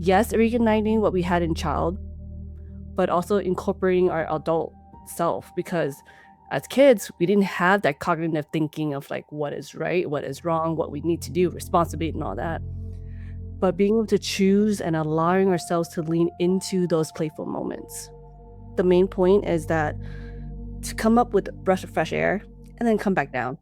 yes, reigniting what we had in child, but also incorporating our adult self because as kids, we didn't have that cognitive thinking of like what is right, what is wrong, what we need to do, responsibility and all that. But being able to choose and allowing ourselves to lean into those playful moments. The main point is that to come up with a breath of fresh air and then come back down.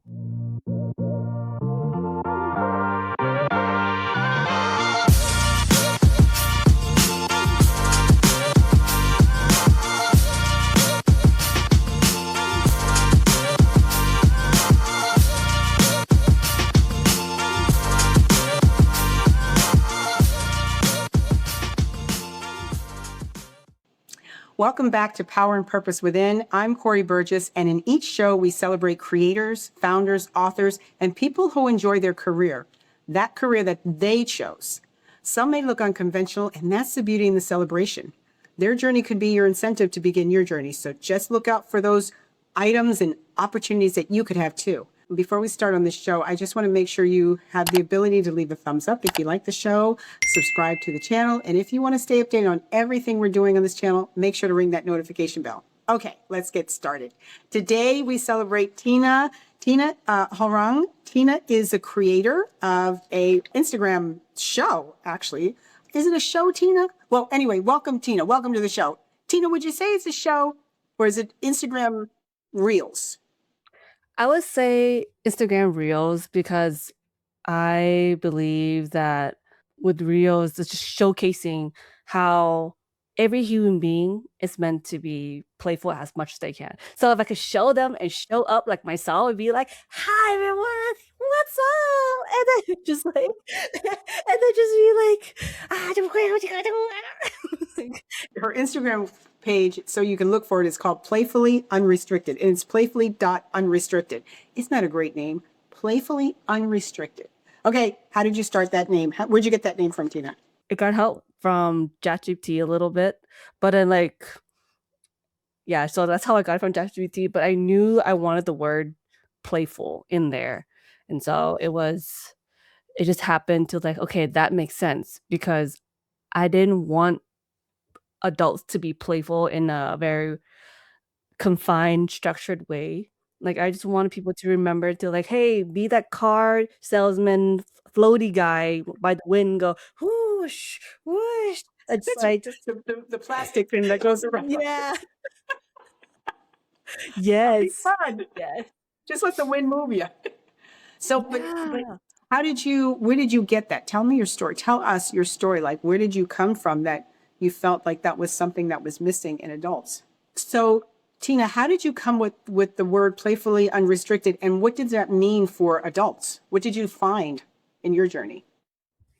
Welcome back to Power and Purpose Within. I'm Kori Burgess, and in each show, we celebrate creators, founders, authors, and people who enjoy their career, that career that they chose. Some may look unconventional, and that's the beauty in the celebration. Their journey could be your incentive to begin your journey, so just look out for those items and opportunities that you could have too. Before we start on this show, I just want to make sure you have the ability to leave a thumbs up if you like the show, subscribe to the channel, and if you want to stay updated on everything we're doing on this channel, make sure to ring that notification bell. Okay, let's get started. Today we celebrate Tina Hoang. Tina is a creator of a Instagram show, actually. Is it a show, Tina? Well, anyway, welcome, Tina. Welcome to the show. Tina, would you say it's a show or is it Instagram Reels? I would say Instagram Reels because I believe that with Reels, it's just showcasing how every human being is meant to be playful as much as they can. So if I could show them and show up like myself and be like, "Hi everyone, what's up?" And then just like, and then just be like, what you gonna do?" Her Instagram page, so you can look for it, is called Playfully Unrestricted, and it's playfully.unrestricted. Isn't that a great name? Playfully Unrestricted. Okay, how did you start that name? Where'd you get that name from, Tina? It got help from ChatGPT a little bit, but then like, yeah, so that's how I got it from ChatGPT. But I knew I wanted the word playful in there, and so it just happened to like, okay, that makes sense because I didn't want adults to be playful in a very confined, structured way. Like, I just wanted people to remember to like, hey, be that car salesman, floaty guy by the wind, go whoosh, whoosh. It's That's like, just the plastic thing that goes around. yeah, That'd be yes, fun. yes, Just let the wind move you. So, but yeah. where did you get that? Tell me your story. Tell us your story. Like, where did you come from that you felt like that was something that was missing in adults? So, Tina, how did you come with the word playfully unrestricted, and what did that mean for adults? What did you find in your journey?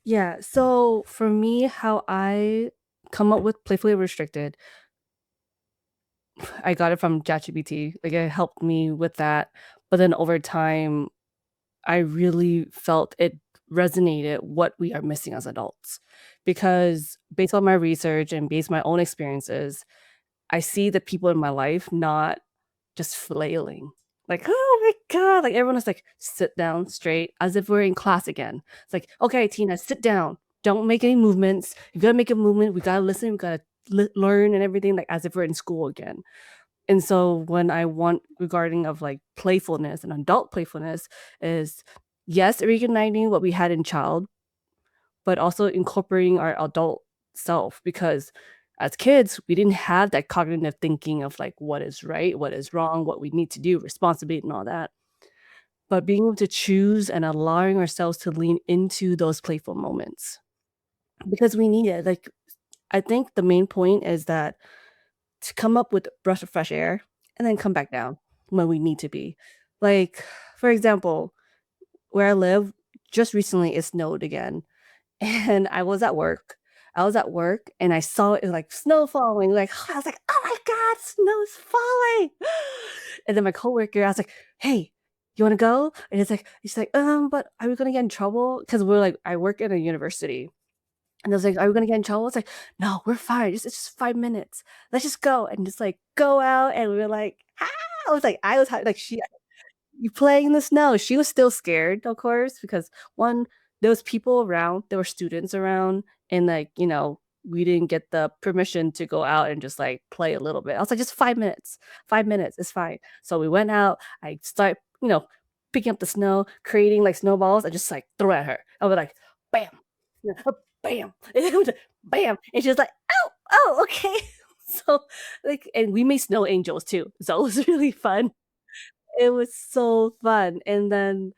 Yeah, so for me, how I come up with Playfully Restricted, I got it from ChatGPT. Like, it helped me with that, but then over time, I really felt it resonated what we are missing as adults. Because based on my research and based on my own experiences, I see the people in my life not just flailing. Like, "Oh my god," like, everyone is like, "Sit down straight," as if we're in class again. It's like, "Okay, Tina, sit down. Don't make any movements. You gotta make a movement. We gotta listen. We gotta learn and everything," like, as if we're in school again. And so when I want regarding of, like, playfulness and adult playfulness is, yes, reigniting what we had in child, but also incorporating our adult self because as kids, we didn't have that cognitive thinking of like what is right, what is wrong, what we need to do, responsibility and all that. But being able to choose and allowing ourselves to lean into those playful moments because we need it. Like, I think the main point is that to come up with a breath of fresh air and then come back down when we need to be. Like, for example, where I live, just recently it snowed again. And I was at work and I saw it like snow falling, like, I was like, "Oh my god, snow's falling." And then my coworker, I was like, "Hey, you wanna go?" And he's like, but are we gonna get in trouble?" Because we're like I work in a university. And I was like, "Are we gonna get in trouble?" It's like, "No, we're fine. It's just 5 minutes. Let's just go." And just like go out and we were like, "Ah!" I was like you playing in the snow. She was still scared, of course, because 1, there was people around, there were students around, and, like, we didn't get the permission to go out and just, like, play a little bit. I was like, "Just 5 minutes, it's fine." So we went out, I start, picking up the snow, creating, like, snowballs, I just, like, throw at her. I was like, "Bam!" Bam! And it was like, bam! And she was like, "Oh, oh, okay." So, like, and we made snow angels too, so it was really fun. It was so fun, and then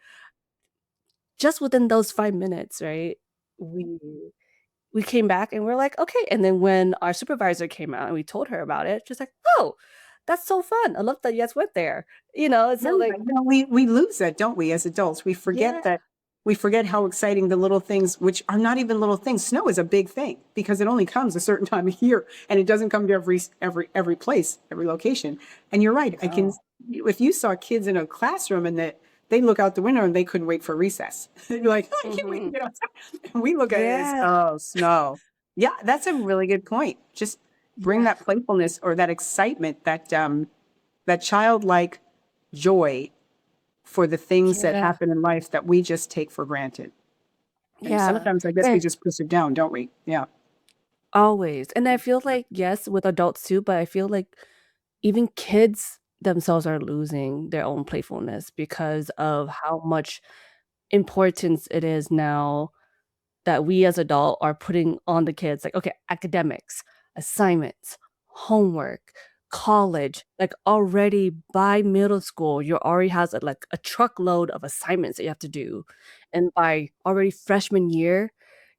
just within those 5 minutes, right, we we came back and we're like, "Okay," and then when our supervisor came out and we told her about it, she's like, "Oh, that's so fun. I love that you guys went there." Yeah, So, like, we lose that, don't we, as adults? yeah. We forget how exciting the little things, which are not even little things. Snow is a big thing because it only comes a certain time of year, and it doesn't come to every place, every location. And you're right. I can No. if you saw kids in a classroom and that they look out the window and they couldn't wait for recess. You're like, oh, I can't wait to Mhm. get outside. And we look at it as, Yeah. oh, snow. Yeah, that's a really good point. Just bring Yeah. that playfulness or that excitement, that childlike joy for the things that Yeah. happen in life that we just take for granted. And Yeah. sometimes I guess we And just push it down, don't we? Yeah. always. And I feel like, yes, with adults too, but I feel like even kids themselves are losing their own playfulness because of how much importance it is now that we as adult are putting on the kids, like, okay, academics, assignments, homework, college, like, already by middle school, you already has, like, a truckload of assignments that you have to do, and by already freshman year,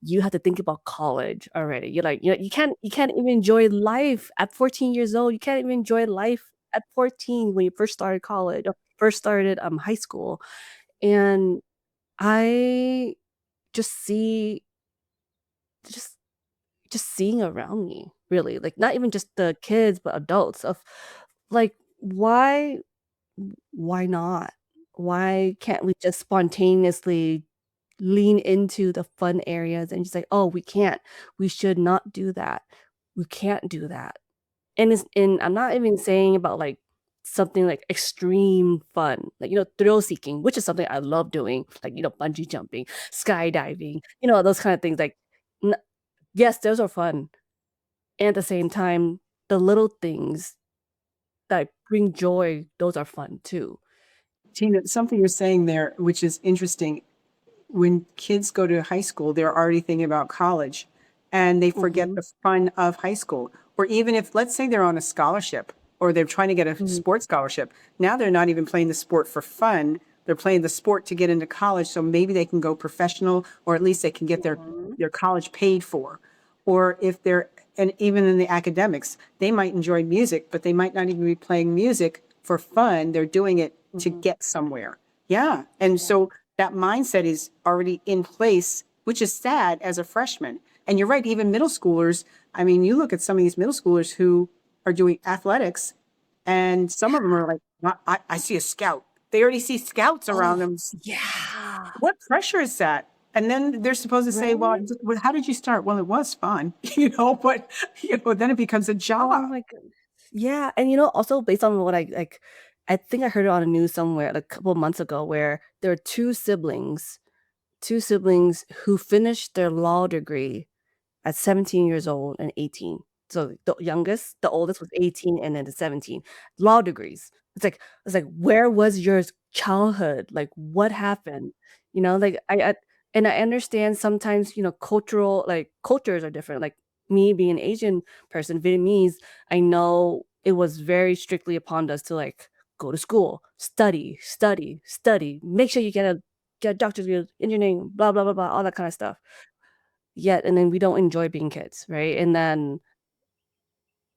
you have to think about college already. You're like, you can't even enjoy life at 14 years old, you can't even enjoy life at 14 when you first started college or first started, high school, and I just see just just seeing around me, really, like, not even just the kids, but adults of, like, why not? Why can't we just spontaneously lean into the fun areas and just like, "Oh, we can't. We should not do that. We can't do that." And I'm not even saying about, like, something, like, extreme fun, like, thrill seeking, which is something I love doing, like, bungee jumping, skydiving, those kind of things, like, n yes, those are fun. And at the same time, the little things that bring joy, those are fun too. Tina, something you're saying there, which is interesting. When kids go to high school, they're already thinking about college and they forget Mhm, the fun of high school. Or even if, let's say, they're on a scholarship or they're trying to get a mhm, sports scholarship, now they're not even playing the sport for fun. They're playing the sport to get into college. So maybe they can go professional or at least they can get mhm, their college paid for. Or if they're, and even in the academics, they might enjoy music, but they might not even be playing music for fun. They're doing it to mhm, get somewhere. Yeah. And yeah, so that mindset is already in place, which is sad as a freshman. And you're right, even middle schoolers. I mean, you look at some of these middle schoolers who are doing athletics, and some of them are like, I see a scout. They already see scouts around oh, them. yeah, What pressure is that? And then they're supposed to say, well, right? well, how did you start? Well, it was fun, but then it becomes a Oh job. my goodness. Yeah, and, also based on what I think I heard it on the news somewhere, like, a couple months ago where there are 2 siblings who finished their law degree at 17 years old and 18. So the oldest was 18 and then the 17. Law degrees. It's like, where was your childhood? Like, what happened? Like, and I understand sometimes, cultures are different. Like, me being an Asian person, Vietnamese, I know it was very strictly upon us to, like, go to school, study, study, study, make sure you get a doctor's degree, engineering, blah, blah, blah, blah, all that kinda stuff. Yet and then we don't enjoy being kids, right? And then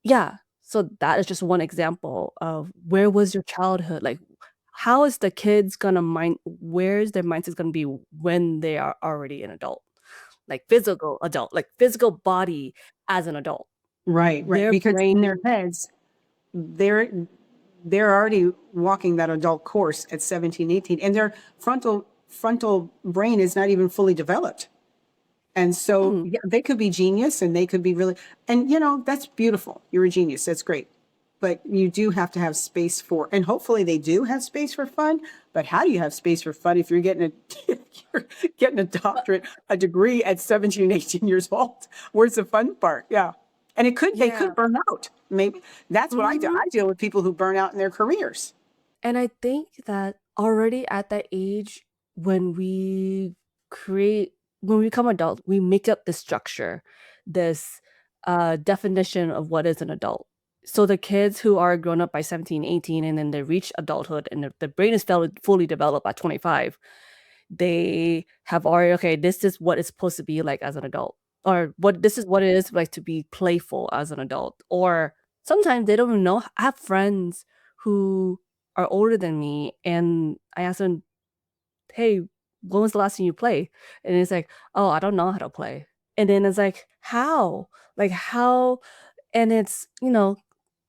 yeah, so that is just one example of where was your childhood? Like, how is the kids gonna mind where's their mindset gonna be when they are already an adult? Like, physical adult, like, physical body as an adult. Right, right. Their Because brain in their heads, they're they're already walking that adult course at 17, 18, and their frontal brain is not even fully developed. And so, mm, yeah, they could be genius and they could be really, and that's beautiful. You're a genius. That's great. but you do have to have space for, and hopefully they do have space for fun. But how do you have space for fun if you're getting a if you're getting a But doctorate, a degree at 17, 18 years old? Where's the fun part? Yeah. And they yeah. could burn out. Maybe that's what I do. Mhm. I deal with people who burn out in their careers. And I think that already at that age, when we when we become adults, we make up this structure, this definition of what is an adult. So the kids who are grown up by 17, 18, and then they reach adulthood and the brain is fully developed by 25, they have already, okay, this is what it's supposed to be like as an adult, or what this is what it is like to be playful as an adult. Or sometimes they don't even know. I have friends who are older than me, and I ask them, "Hey, when was the last time you play?" And it's like, "Oh, I don't know how to play." And then it's like, "How? Like how?" And it's,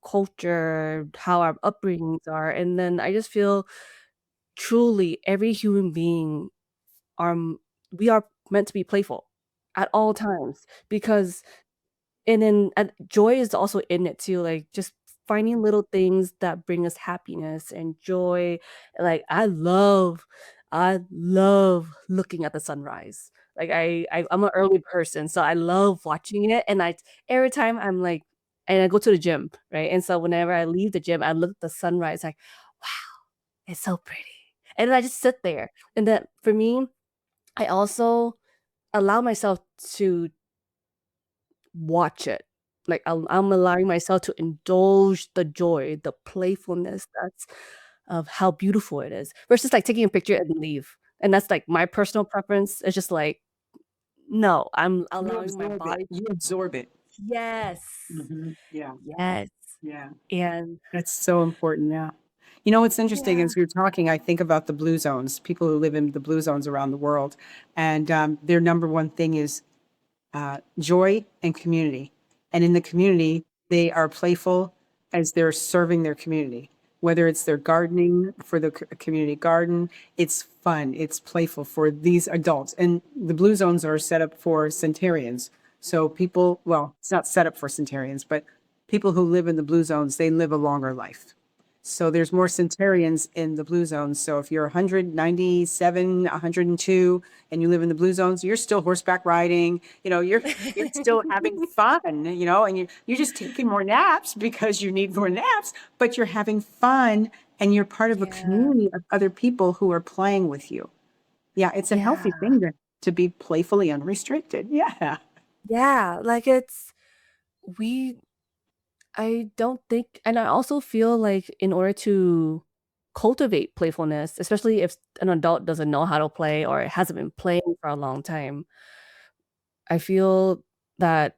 culture, how our upbringings are, and then I just feel truly every human being are we are meant to be playful at all times, because and then and joy is also in it too, like, just finding little things that bring us happiness and joy. Like, I love looking at the sunrise. Like, I'm an early person, so I love watching it, and I every time I'm like and I go to the gym, right? And so whenever I leave the gym, I look at the sunrise, like, "Wow, it's so pretty." And then I just sit there, and then for me, I also allow myself to watch it. Like, I'm allowing myself to indulge the joy, the playfulness that's of how beautiful it is, versus, like, taking a picture and leave. And that's, like, my personal preference. It's just like, no, I'm You allowing my absorb it. body. You absorb it. Yes. Yeah. Yes. Yeah. And That's so important. Yeah. You know, what's interesting yeah. as we are talking, I think about the blue zones, people who live in the blue zones around the world. And their number one thing is joy and community. And in the community, they are playful as they're serving their community. Whether it's their gardening for the community garden, it's fun, it's playful for these adults. And the blue zones are set up for centenarians. So people, well, it's not set up for centenarians, but people who live in the blue zones, they live a longer life. So there's more centenarians in the blue zones. So if you're 197, 102, and you live in the blue zones, you're still horseback riding. You're still having fun. And you're just taking more naps because you need more naps, but you're having fun and you're part of a Yeah. community of other people who are playing with you. Yeah, it's a Yeah. healthy thing to be playfully unrestricted. Yeah. Yeah, like, we I don't think, and I also feel like in order to cultivate playfulness, especially if an adult doesn't know how to play or hasn't been playing for a long time, I feel that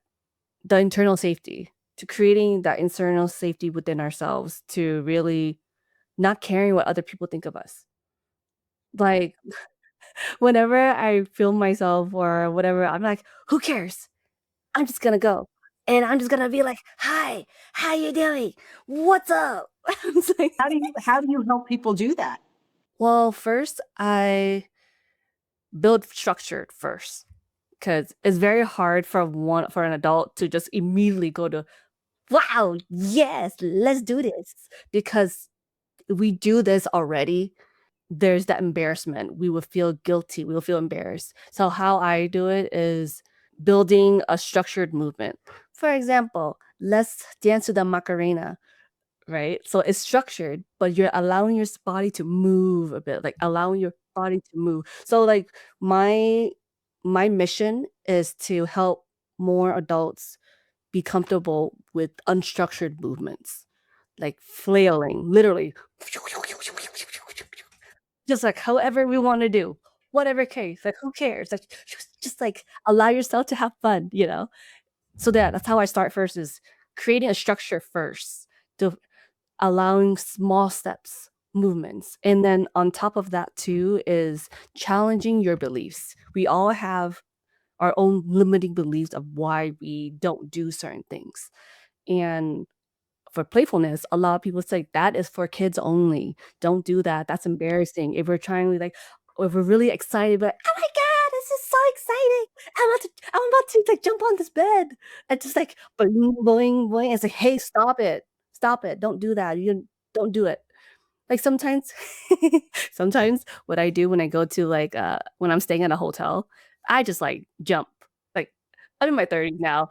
the internal safety, to creating that internal safety within ourselves, to really not caring what other people think of us. Like, whenever I film myself or whatever, I'm like, "Who cares? I'm just gonna go, and I'm just gonna be like, 'Hi, how you doing? What's up?'" It's like, How do you help people do that? well, first, I build structure first, because it's very hard for an adult to just immediately go to, "Wow, yes, let's do this," because we do this already, there's that embarrassment. We will feel guilty, we will feel embarrassed. So how I do it is building a structured movement. For example, let's dance to the Macarena. Right? So it's structured, but you're allowing your body to move a bit, like allowing your body to move. So like my my mission is to help more adults be comfortable with unstructured movements, like flailing, literally just like however we want to do. Whatever case, like who cares? Like just like allow yourself to have fun, you know? So that's how I start first, is creating a structure first to allowing small steps, movements. And then on top of that too is challenging your beliefs. We all have our own limiting beliefs of why we don't do certain things. And for playfulness, a lot of people say that is for kids only. Don't do that. That's embarrassing. If we're trying to like if we're really excited, but oh my god, this is so exciting. I'm about to like jump on this bed. And just like boing, boing, boing. It's like, hey, stop it. stop it, don't do that, you don't do it." Like, sometimes sometimes what I do when I go to, like, when I'm staying at a hotel, I just, like, jump. Like, I'm in my 30s now.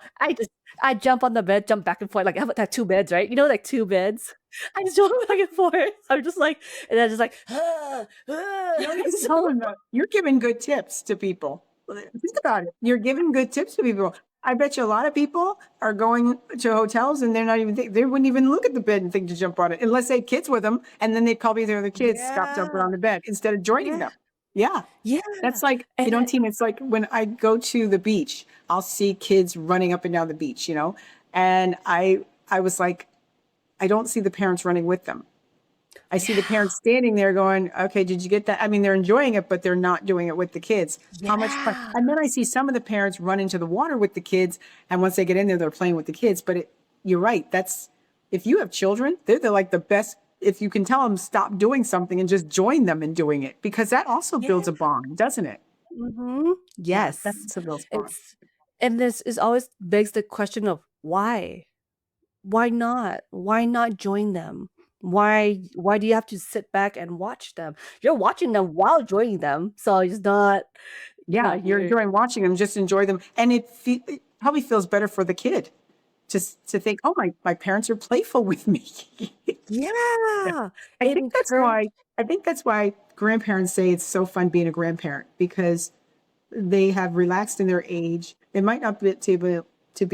I jump on the bed, jump back and forth, like, I have 2 beds, right? You know, like, 2 beds? I just jump back and forth. I'm just like and I'm just like, You don't even so tell them that. You're giving good tips to people. Think about it. You're giving good tips to people. I bet you a lot of people are going to hotels and they're not even they wouldn't even look at the bed and think to jump on it unless they had kids with them, and then they'd probably their other kids stop jumping Yeah, on the bed instead of joining yeah, them. Yeah. yeah, That's like, and I Tina, it's like when I go to the beach, I'll see kids running up and down the beach, and I was like, I don't see the parents running with them. I see the yeah, parents standing there going, okay, did you get that? I mean, they're enjoying it, but they're not doing it with the kids. How much fun. yeah, And then I see some of the parents run into the water with the kids. And once they get in there, they're playing with the kids. But you're right. If you have children, they're like the best. If you can tell them stop doing something and just join them in doing it, because that also yeah, builds a bond, doesn't it? mhm, Yeah, that yes. also builds bond. It's and this is always begs the question of why? Why not? Why not join them? Why do you have to sit back and watch them? You're watching them while joining them, so it's Yeah, not you're weird. enjoying watching them, just enjoy them. And it probably feels better for the kid just to think, oh, my parents are playful with me. Yeah. Yeah, I it think that's encourage why I think that's why grandparents say it's so fun being a grandparent because they have relaxed in their age. They might not be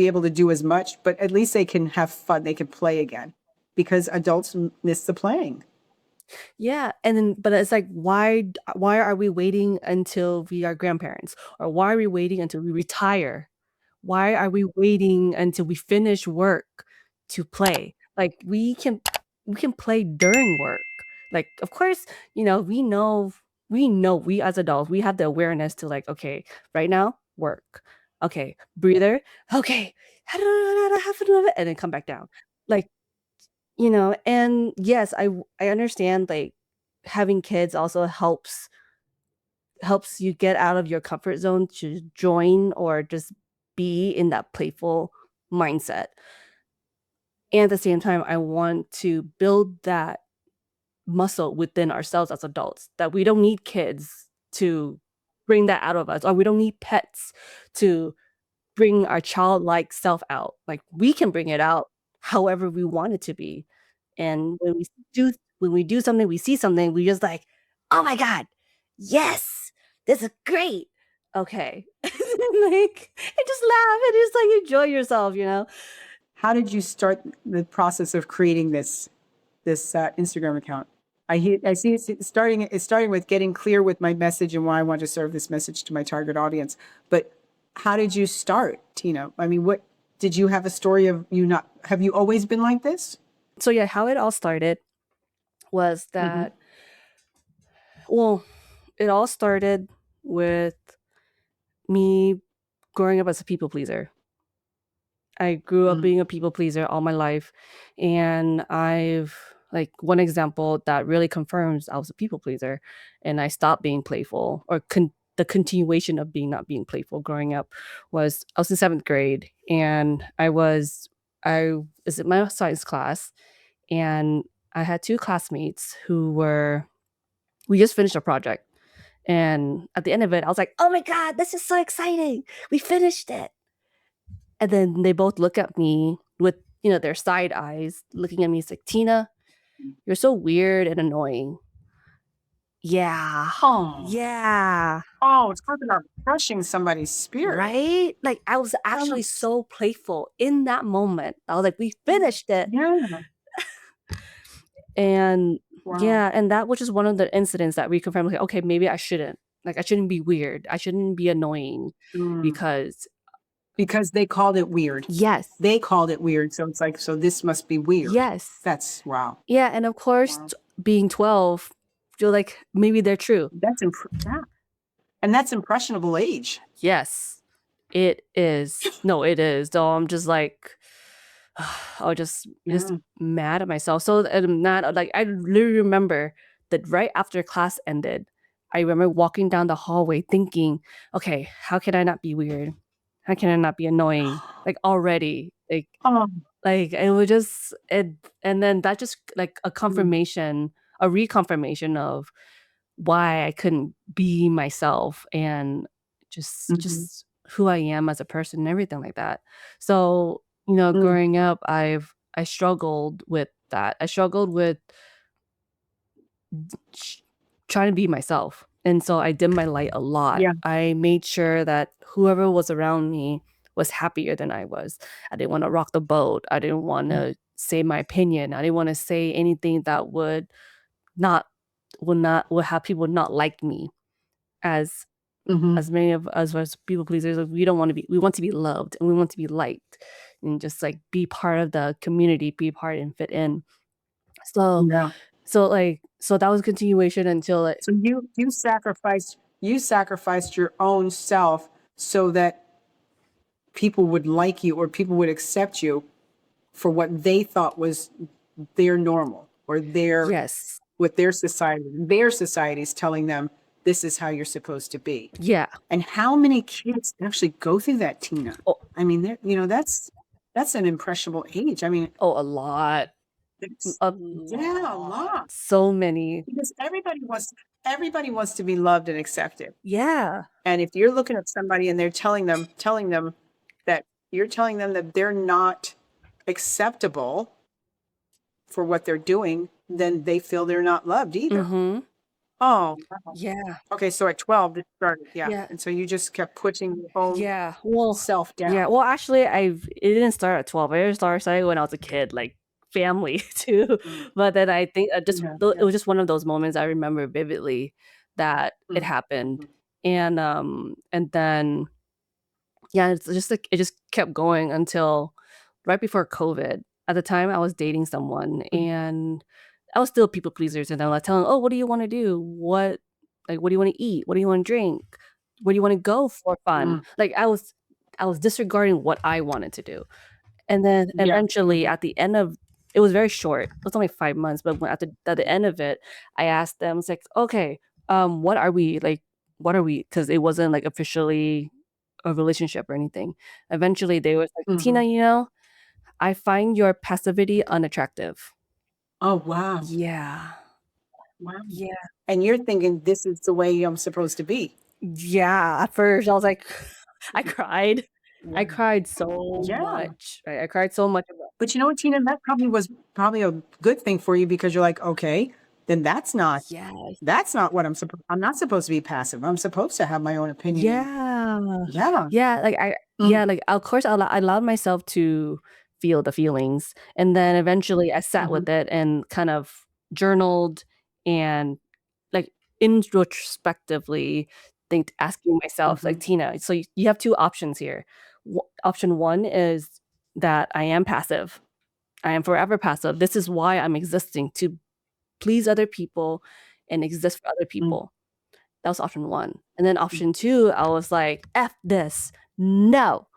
able to do as much, but at least they can have fun. They can play again because adults miss the playing. yeah, and then but it's like, why are we waiting until we are grandparents? Or why are we waiting until we retire? Why are we waiting until we finish work to play? Like, we can play during work. Like, of course, we know we as adults, we have the awareness to like, "Okay, right now, work. Okay, breather. Okay, and then come back down." Like, and yes, I understand, like, having kids also helps you get out of your comfort zone to join or just be in that playful mindset. And at the same time, I want to build that muscle within ourselves as adults, that we don't need kids to bring that out of us, or we don't need pets to bring our childlike self out. Like, we can bring it out however we want it to be. And when we do something, we see something, we just like, "Oh my god, yes, this is great. Okay." Like, and just laugh and just, like, enjoy yourself? How did you start the process of creating this Instagram account? I see it's starting with getting clear with my message and why I want to serve this message to my target audience. But how did you start, Tina? I mean, what did you have a story of you not have you always been like this? So, yeah, how it all started was Hmm. that well, it all started with me growing up as a people pleaser. I grew up being a people pleaser all my life, and I've like, one example that really confirms I was a people pleaser, and I stopped being playful, or the continuation of not being playful growing up was I was in 7th grade, and I was in my science class, and I had 2 classmates who were we just finished a project, and at the end of it, I was like, "Oh my god, this is so exciting. We finished it." And then they both look at me with, their side eyes, looking at me. It's like, "Tina, you're so weird and annoying." Yeah. Oh, Yeah. talk about crushing somebody's spirit. Right? Like, I was Oh, actually so playful in that moment. I was like, "We finished it." yeah. And Wow. yeah, and that was just one of the incidents that reconfirmed, like, okay, maybe I shouldn't. Like, I shouldn't be weird. I shouldn't be annoying Mm. because Because they called it weird. yes. They called it weird. So it's like, so this must be weird. Yes. That's wow. Yeah, and of course, Wow. being 12, you're like, maybe they're true. Yeah. And that's impressionable age. Yes, it is. No, it is. So I'm just like, I was just Yeah. mad at myself. So I'm not like I literally remember that right after class ended, I remember walking down the hallway thinking, okay, how can I not be weird? How can I not be annoying? Like already, Oh, Like, it was just it and then that just, like, Mm, a reconfirmation of why I couldn't be myself and mhm, just who I am as a person and everything like that. So, mm, growing up, I struggled with that. I struggled with ch trying to be myself, and so I dim my light a lot. yeah, I made sure that whoever was around me was happier than I was. I didn't wanna rock the boat. I didn't mm, wanna say my opinion. I didn't wanna say anything that not would have people not like me as mhm, many of us as people pleasers, like, we want to be loved and we want to be liked and just, like, be part of the community, be part and fit in. So yeah. so that was a continuation until it So you sacrificed your own self so that people would like you or people would accept you for what they thought was their normal or their Yes. what their society is telling them this is how you're supposed to be. Yeah. And how many kids actually go through that, Tina? Oh I mean, that's an impressionable age. I mean, oh, a lot. it's, A yeah, a lot. lot. So many. Because everybody wants to be loved and accepted. Yeah. And if you're looking at somebody and they're telling them that you're telling them that they're not acceptable for what they're doing, then they feel they're not loved either. Mhm. Oh, wow. Yeah. Okay, so at 12 this started, yeah. Yeah. And so you just kept pushing your own Yeah. Well self yeah, down. well, actually, it didn't start at 12. It started when I was a kid, like, family too. Mm, But then I think, just yeah, it yeah. was just one of those moments I remember vividly that it Mm, happened. mhm, And then yeah, it's just like it just kept going until right before COVID. At the time, I was dating someone, mm, and I was still people pleasers, and I was telling, "Oh, what do you wanna do? What do you wanna eat? What do you wanna drink? Where do you wanna go for fun?" mm. Like, I was disregarding what I wanted to do. And then Yeah. eventually Mhm, at the end of it was very short. It was only 5 months, but when at the end of it, I asked them, it's like, "Okay, what are we? Like, what are we?" Because it wasn't, like, officially a relationship or anything. Eventually, they was like, "Tina, mhm. I find your passivity unattractive." Oh, wow. Yeah. Wow. Yeah. And you're thinking this is the way I'm supposed to be. Yeah, at first, I was like I cried. I Yeah. cried so Yeah. much, right? I cried so much about But you know what, Tina? That probably was probably a good thing for you because you're like, okay, then Yes. that's not what I'm not supposed to be passive. I'm supposed to have my own opinion. And Yeah. yeah. Yeah, Mm, like, of course, I allowed myself to feel the feelings, and then eventually I sat mhm, with it and kind of journaled and, like, introspectively asking myself, like, mhm, "Tina, so you have 2 options here. Option 1 is that I am passive. I am forever passive. This is why I'm existing, to please other people and exist for other mm, people." That was option 1. And then option 2, I was like, "F this. No.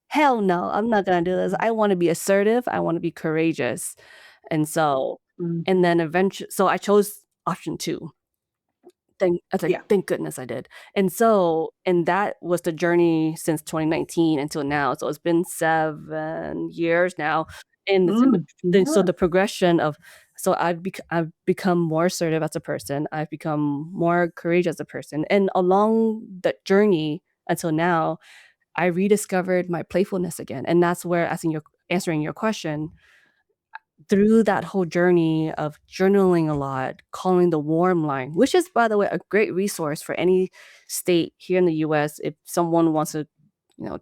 Hell no. I'm not gonna do this. mm, I wanna be assertive. I wanna be courageous." And so and mhm. then eventually, so I chose option 2. I was like, Yeah. "Thank goodness I did." And that was the journey since 2019 until now. So it's been 7 years now. And it's in Mm, so yeah. the progression of so I've become more assertive as a person. I've become more courageous as a person. And along that journey until now, I rediscovered my playfulness again. And that's where, answering your question, through that whole journey of journaling a lot, calling the warm line, which is, by the way, a great resource for any state here in the US if someone wants to,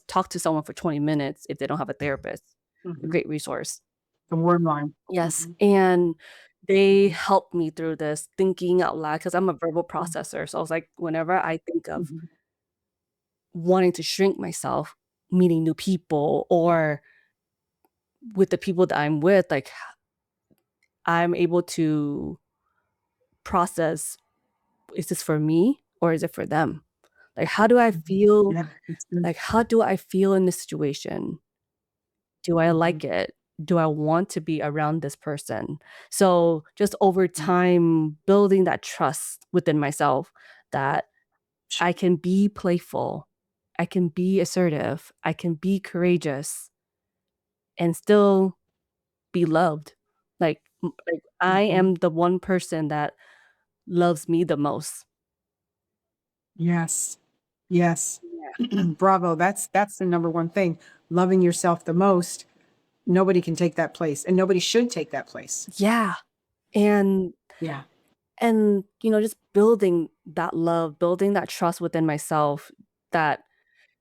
talk to someone for 20 minutes if they don't have a therapist. A Mhm. great resource. The word line. Yes, Mhm, and they mhm, helped me through this thinking out loud because 'cause I'm a verbal mm, processor, so I was like, whenever I think of mhm, wanting to shrink myself, meeting new people, or with the people that I'm with, like, I'm able to process, is this for me or is it for them? Like, mhm. Yeah, it's good. how do I feel in this situation? Do I Mhm, like it? Do I want to be around this person? So, just over mm. time, building that trust within myself that Sh I can be playful, I can be assertive, I can be courageous, and still be loved. Like I Mhm. am the one person that loves me the most. Yes. Yes. Yeah. Bravo. That's the number one thing. Loving yourself the most. Nobody can take that place, and nobody should take that place. Yeah. And Yeah. just building that love, building that trust within myself that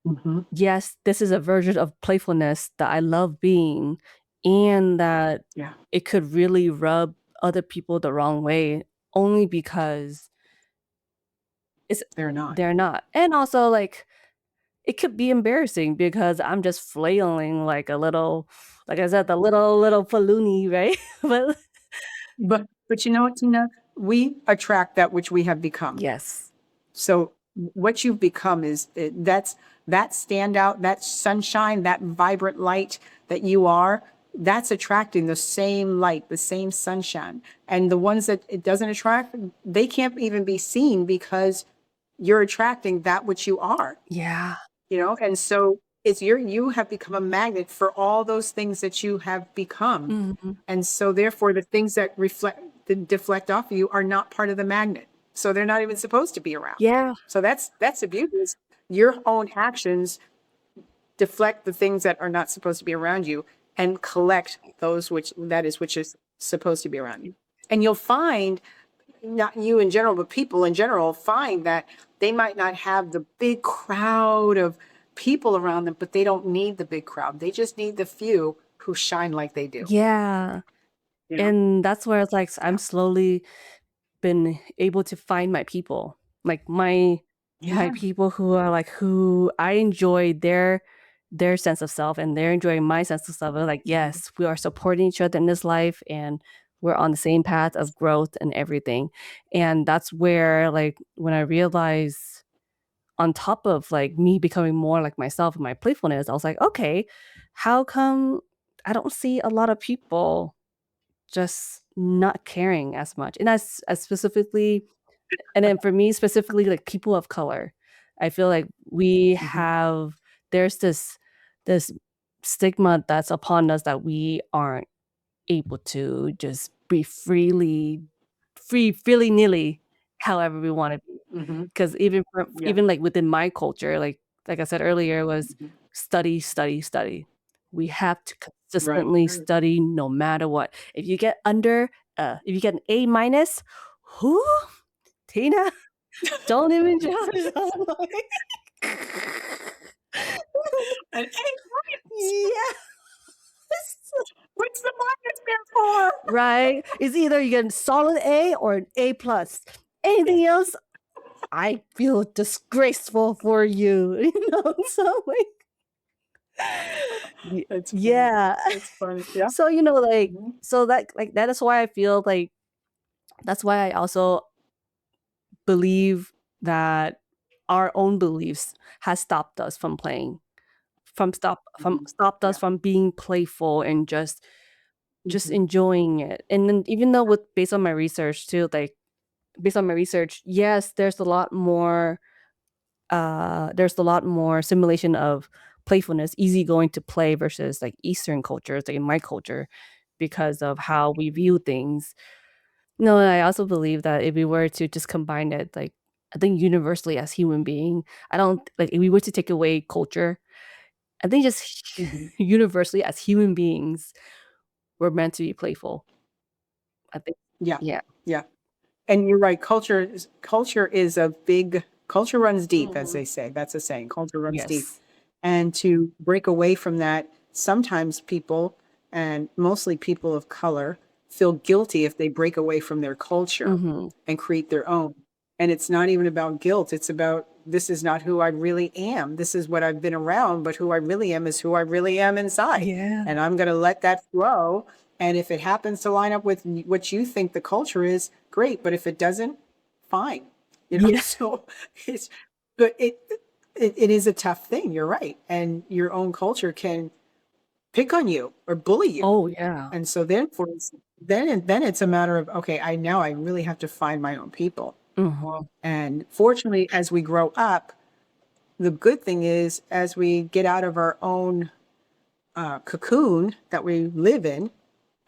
Hmm. yes, this is a version of playfulness that I love being, and that Yeah. it could really rub other people the wrong way only because it's They're not. they're not. And also, like, it could be embarrassing because I'm just flailing like I said, the little falloony, right? But But you know what, Tina? We attract that which we have become. yes. So what you've become is that's that standout, that sunshine, that vibrant light that you are. That's attracting the same light, the same sunshine. And the ones that it doesn't attract, they can't even be seen because you're attracting that which you are. Yeah. And so you have become a magnet for all those things that you have become. Mhm. And so therefore the things that deflect off of you are not part of the magnet. So they're not even supposed to be around. Yeah. So that's the beauty is your own actions deflect the things that are not supposed to be around you and collect those which is supposed to be around you. And you'll find, not you in general, but people in general find that they might not have the big crowd of people around them, but they don't need the big crowd. They just need the few who shine like they do. Yeah. You know? And that's where it's like I'm Yeah. slowly been able to find my people. Like my Yeah. people who I enjoy their sense of self and they're enjoying my sense of self. We're like, Mhm. yes, we are supporting each other in this life and we're on the same path of growth and everything. And that's where like when I realized on top of like me becoming more like myself and my playfulness, I was like, okay, how come I don't see a lot of people just not caring as much? And as specifically and then for me specifically, like people of color, I feel like we Mhm. have there's this stigma that's upon us that we aren't able to just be freely nilly however we want to be. Mhm. Because Yeah. even like within my culture, like I said earlier, was Mhm. study, study, study. We have to Right. consistently study no matter what. If you get an A minus, who? Tina? Don't even judge. I'm like And hey, yes. what's the minus there for? Right? It's either you get a solid A or an A plus. Anything else, I feel disgraceful for you. So like That's funny. yeah. That's funny. Yeah. So, Mhm. that is why I feel like that's why I also believe that our own beliefs has stopped us from playing, from Mhm. stopped us Yeah. from being playful and just Mhm. enjoying it. And then even though with based on my research too, like based on my research, yes, there's a lot more simulation of playfulness, easygoing to play versus like Eastern cultures, like in my culture, because of how we view things. No, and I also believe that if we were to just combine it, like I think universally as human being, I don't like if we were to take away culture, I think just Mhm. universally as human beings, we're meant to be playful. I think, Yeah. yeah. Yeah. And you're right. Culture is a big culture runs deep, as Mhm. they say. That's a saying. Culture runs deep. Yes. And to break away from that, sometimes people, and mostly people of color, feel guilty if they break away from their culture Mhm. and create their own. And it's not even about guilt. It's about this is not who I really am. This is what I've been around, but who I really am is who I really am inside. Yeah. And I'm going to let that flow. And if it happens to line up with what you think the culture is, great. But if it doesn't, fine. Yeah. So it's, but it is a tough thing. You're right. And your own culture can pick on you or bully you. Oh, yeah. And so then then it's a matter of, okay, I really have to find my own people. Mhm. And fortunately, as we grow up, the good thing is as we get out of our own cocoon that we live in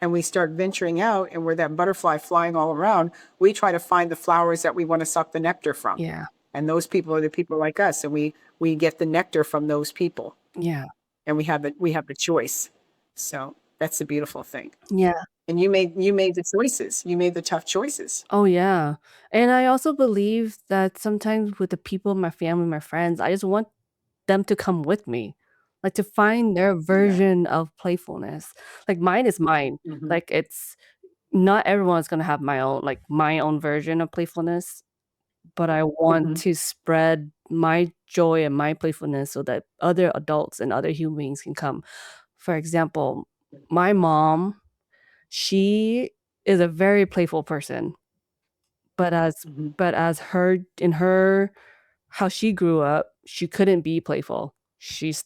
and we start venturing out and we're that butterfly flying all around, we try to find the flowers that we want to suck the nectar from. Yeah. And those people are the people like us, and we get the nectar from those people, Yeah. and we have the choice. So that's the beautiful thing. Yeah. And you made the choices. You made the tough choices. Oh, yeah. And I also believe that sometimes with the people, my family, my friends, I just want them to come with me, like, to find their Yeah. version of playfulness. Like, mine is mine. Hmm. Like, it's not everyone's gonna have my own version of playfulness, but I want Hmm. to spread my joy and my playfulness so that other adults and other human beings can come. For example, my mom, she is a very playful person, but as Hmm. but as her in her how she grew up, she couldn't be playful. She's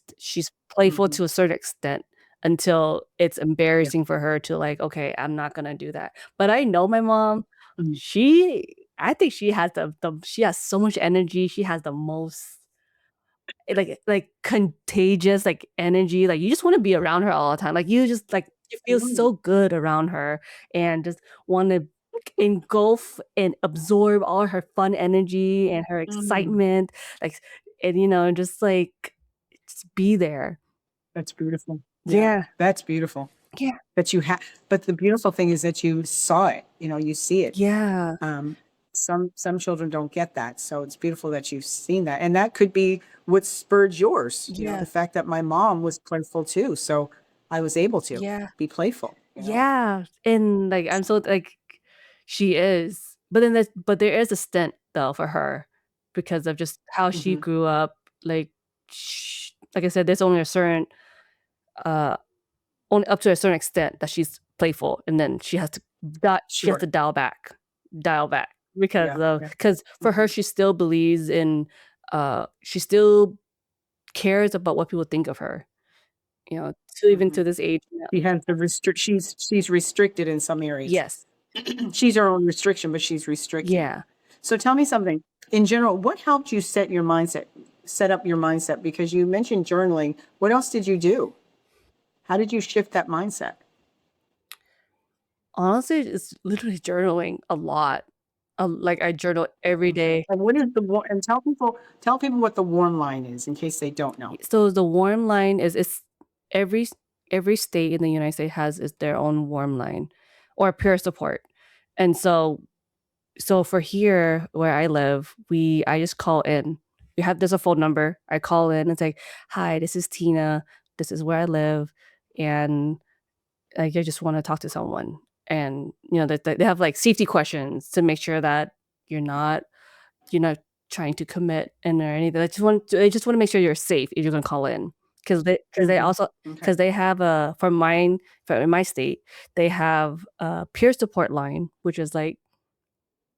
playful Hmm. to a certain extent until it's Yeah. embarrassing for her to, like, "Okay, I'm not gonna do that." But I know my mom, Mhm. she I think she has the she has so much energy, she has the most contagious, like, energy, like, you just wanna be around her all the time, like, you just, like you feel Mm. so good around her and just wanna engulf and absorb all her fun energy and her Mm. excitement, like, and, just, like, just be there. That's beautiful. Yeah, Yeah. that's beautiful. Yeah. That you have, but the beautiful thing is that you saw it. You see it. Yeah. Um, some children don't get that, so it's beautiful that you've seen that, and that could be what spurred yours. Yeah. The fact that my mom was playful too, so I was able to Yeah. be playful. Yeah, and, like, I'm so like, she is, but there is a stint, though, for her because of just how she Hmm. grew up, like, like I said, there's only a certain, uh only up to a certain extent that she's playful, and then she has to Sure. dial back because Yeah. of Yeah. because for her, Hmm. she still believes in, she still cares about what people think of her, to even Hmm. to this age now. She has the restrict. She's restricted in some areas. Yes. She's her own restriction, but she's restricting you. Yeah. So tell me something. In general, what helped you set up your mindset? Because you mentioned journaling. What else did you do? How did you shift that mindset? Honestly, it's literally journaling a lot. Like, I journal every Okay. day. And what is the and tell people what the warm line is in case they don't know. So the warm line is every s every state in the United States has its their own warm line or peer support. And so for here where I live, I just call in. There's a phone number. I call in, it's like, "Hi, this is Tina. This is where I live, and, like, I just wanna talk to someone." And, they have, like, safety questions to make sure that you're not you're not trying to commit or anything. They just wanna make sure you're safe if you're gonna call in, 'cause they Hmm. also Okay. 'cause they have a for in my state, they have a peer support line, which is like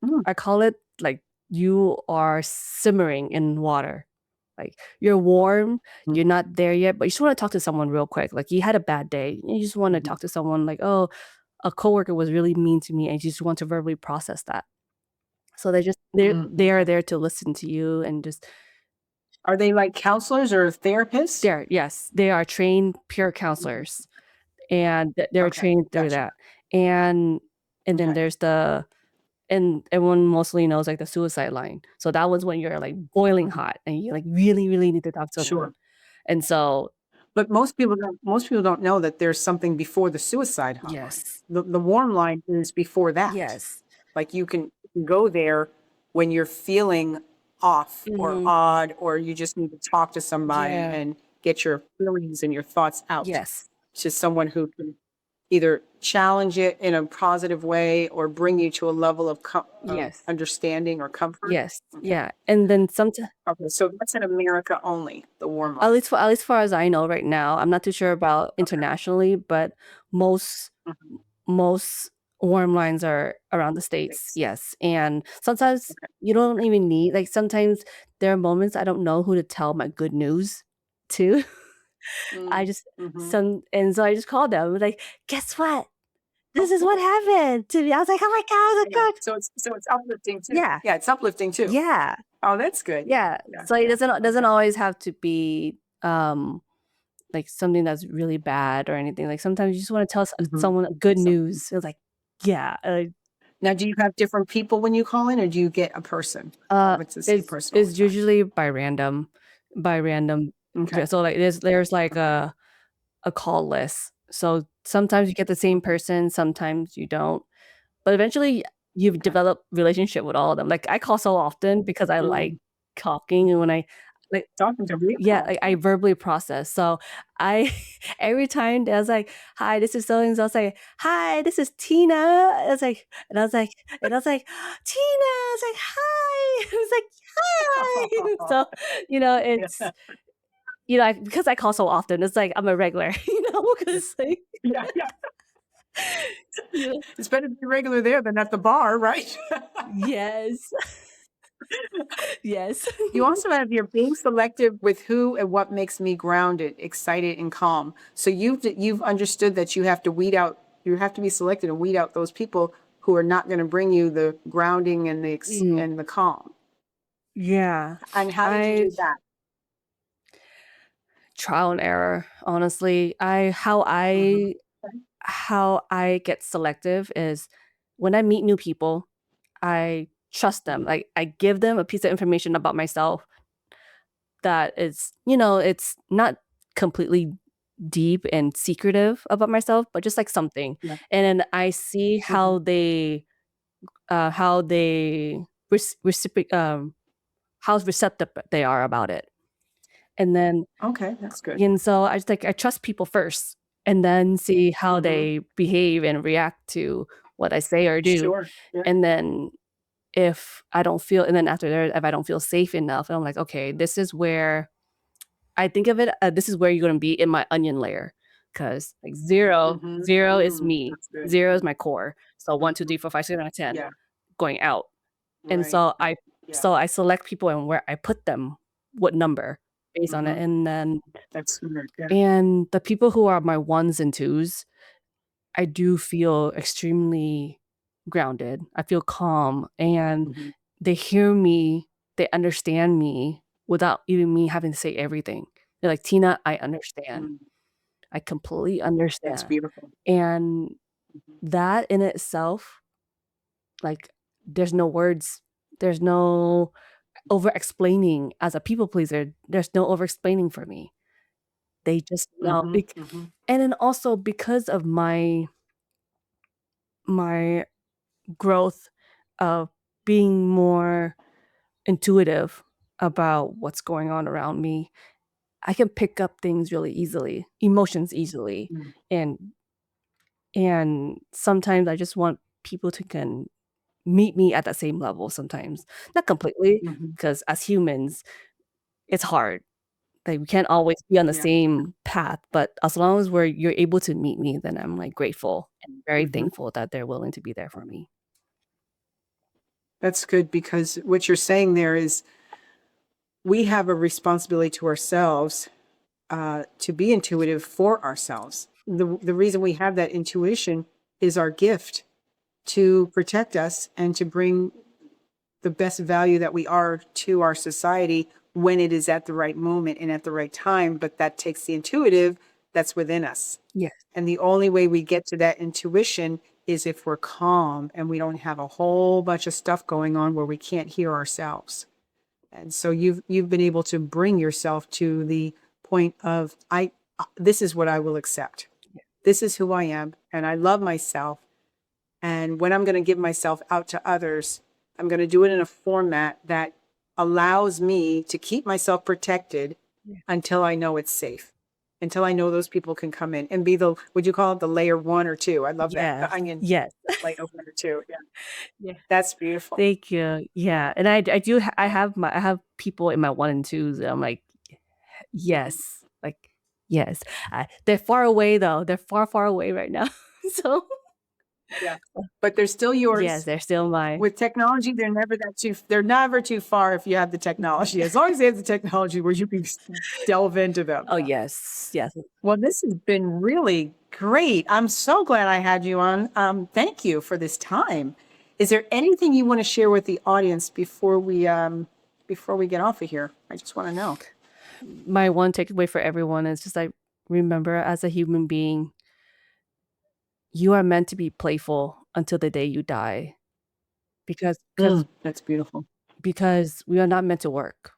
Mm. I call it, like, you are simmering in water. Like, you're warm, Mm. you're not there yet, but you just wanna talk to someone real quick. Like, you had a bad day, and you just wanna Mhm. talk to someone like, "Oh, a coworker was really mean to me," and you just want to verbally process that. So Mm. they are Okay. there to listen to you and just Are they like counselors or therapists? yes, they are trained peer Mhm. counselors, and they're Okay. trained through Gotcha. that. And then Okay. there's and everyone mostly knows, like, the suicide line. So that was when you're, like, boiling Mhm. hot and you, like, really, really need to talk to someone. Sure. And so But most people don't know that there's something before the suicide hotline. yes. The warm line is before that. Yes. Like you can go there when you're feeling off or Mhm. odd, or you just need to talk to somebody Yeah. and get your feelings and your thoughts out Yes. to someone who can either challenge it in a positive way or bring you to a level of Yes. understanding or comfort. Yes. Okay. Yeah. And then sometimes Okay. So that's in America only, the warm at line. least at least far as I know right now, I'm not too sure about Okay. internationally, but most Mhm. most warm lines are around the States, Thanks. yes, and sometimes Okay. you don't even need like, sometimes there are moments I don't know who to tell my good news to. I Mm. just Mhm. some and so I just called them, I was like, "Guess what? This is what happened to me." I was like, "Oh my god, oh Yeah. my god." So it's uplifting too. Yeah, Yeah, it's uplifting too. yeah, Oh, that's good. yeah, Yeah, so it yeah. doesn't Okay. always have to be, like something that's really bad or anything. Like sometimes you just want to tell Mhm. someone good Something. news. It's like, yeah, Now, do you have different people when you call in, or do you get a person? What's the same person all the it's time? usually by random. Okay. Yeah, so like there's like Okay. a call list. So sometimes you get the same Okay. person, sometimes you don't. But eventually you've Okay. developed relationship with all of them. Like I call so often because I like Mm. talking, and when I like Talking to yeah, people. I verbally process. So I every time I was like, "Hi, this is so and so." I was like, "Hi, this is Tina." I was like, and I was like, "Tina." I was like, "Hi." I was like, "Hi." So it's Yeah. because I call so often, it's like I'm a regular, because like Yeah. Yeah. yeah. It's better to be regular there than at the bar, right? Yes. Yes. You also have you're being selective with who and what makes me grounded, excited, and calm. So you've understood that you have to be selected and weed out those people who are not going to bring you the grounding and Mm, and the calm. yeah. And how did you I do that? trial and error, honestly. Mhm. Okay. How I get selective is when I meet new people, I trust them. Mhm. Like I give them a piece of information about myself that is, it's not completely deep and secretive about myself, but just like something. Yeah. And then I see Mhm. how they how receptive they are about it. And then Okay, that's good. and so I trust people first and then see how Mhm. they behave and react to what I say or do. Sure. Yeah. And then if I don't feel and then after that, if I don't feel safe enough, I'm like, "Okay, this is where" I think of it, this is where you're gonna be in my onion layer, because like Mhm. 0 is Mm, me, that's good. 0 is my core. So 1, 2, Mhm. 3, 4, 5, 6, 7, 8, 10 Yeah. going out. And Right. Right. Yeah. so I select people and where I put them, what number based on it, Mhm. and then That's smart. Yeah. and the people who are my 1s and 2s, I do feel extremely grounded. I feel calm, and Mhm. they hear me, they understand me without even me having to say everything. They're like, "Tina, I understand. Mm. I completely That's understand." beautiful. And Mhm. that in itself, like, there's no words, there's no over-explaining as a people pleaser, there's no over-explaining for me. They just know Mhm. Mhm. and then also because of my growth of being more intuitive about what's going on around me, I can pick up things really easily, emotions easily, Mm. and sometimes I just want people to can meet me at that same level sometimes. Not completely, Mhm. because as humans, it's hard. Like, we can't always be on the Yeah. same path, but as long as you're able to meet me, then I'm, like, grateful and very Mhm. thankful that they're willing to be there for me. That's good because what you're saying there is we have a responsibility to ourselves to be intuitive for ourselves. The reason we have that intuition is our gift to protect us and to bring the best value that we are to our society when it is at the right moment and at the right time. But that takes the intuitive that's within us. Yes. And the only way we get to that intuition is if we're calm and we don't have a whole bunch of stuff going on where we can't hear ourselves. And so you've been able to bring yourself to the point of this is what I will accept. This is who I am and I love myself, and when I'm going to give myself out to others, I'm going to do it in a format that allows me to keep myself protected Yeah. until I know it's safe, until I know those people can come in and be would you call it the layer 1 or 2? I love that. The Yes. onion Yes. layer 1 or 2. Yeah. Yeah. That's beautiful. Thank you. Yeah, and I have people in my 1 and 2s that I'm like, Mhm. "Yes." Like, yes. They're far away though, they're far, far away right now. So Yeah. But they're still yes, yours. they're still mine. With technology, they're never too far if you have the technology. As long as they have the technology where you can delve into them. Oh, yes, yes. Well, this has been really great. I'm so glad I had you on. Thank you for this time. Is there anything you want to share with the audience before we get off of here? I just want to know. My one takeaway for everyone is just, like, remember as a human being, you are meant to be playful until the day you die because because That's beautiful. because we are not meant to work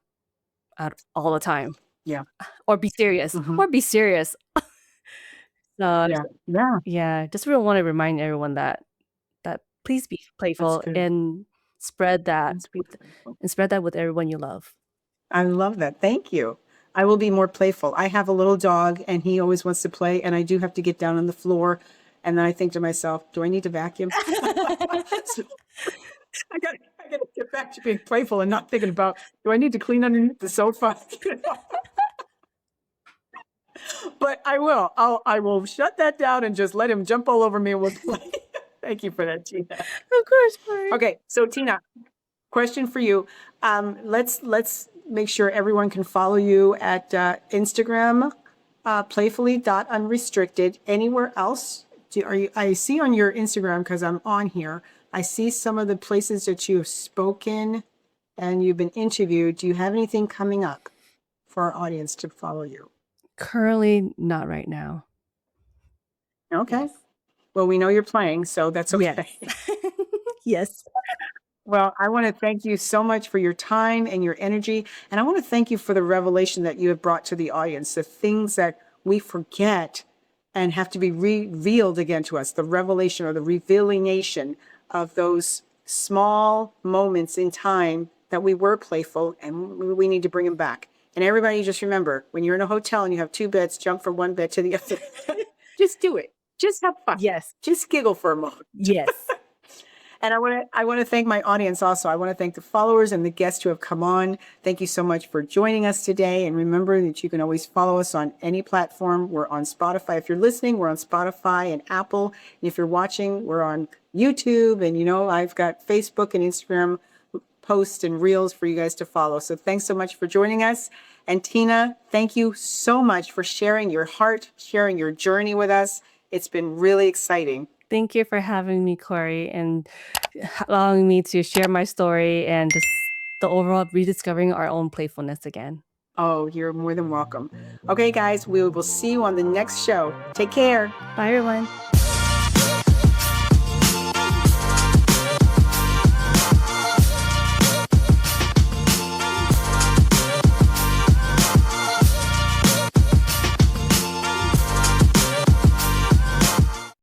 at all the time Yeah. or be serious Hmm. or be serious. So Yeah. Yeah. yeah, just really want to remind everyone that please be That's playful good. and spread that Please be with playful. everyone you love. I love that. Thank you. I will be more playful. I have a little dog and he always wants to play, and I do have to get down on the floor. And then I think to myself, do I need to vacuum? So I gotta get back to being playful and not thinking about, do I need to clean underneath the sofa? But I will. I will shut that down and just let him jump all over me and we'll play. Thank you for that, Tina. Of course, Kori. Okay, so Tina, question for you. Let's make sure everyone can follow you at Instagram, playfully.unrestricted. Anywhere else? Are you? I see on your Instagram, because I'm on here. I see some of the places that you have spoken and you've been interviewed. Do you have anything coming up for our audience to follow you? Currently, not right now. Okay. Yes. Well, we know you're playing, so that's okay. Yes. Yes. Well, I want to thank you so much for your time and your energy. And I want to thank you for the revelation that you have brought to the audience, the things that we forget and have to be revealed again to us, the revelation or the revealation of those small moments in time that we were playful, and we need to bring them back. And everybody just remember, when you're in a hotel and you have two beds, jump from one bed to the other. Just do it. Just have fun. Yes. Just giggle for a moment. Yes. And I want to thank my audience also. I want to thank the followers and the guests who have come on. Thank you so much for joining us today. And remember that you can always follow us on any platform. We're on Spotify. If you're listening, we're on Spotify and Apple. And if you're watching, we're on YouTube. And I've got Facebook and Instagram posts and reels for you guys to follow. So thanks so much for joining us. And Tina, thank you so much for sharing your heart, sharing your journey with us. It's been really exciting. Thank you for having me, Kori, and allowing me to share my story and just the overall rediscovering our own playfulness again. Oh, you're more than welcome. Okay, guys, we will see you on the next show. Take care. Bye, everyone.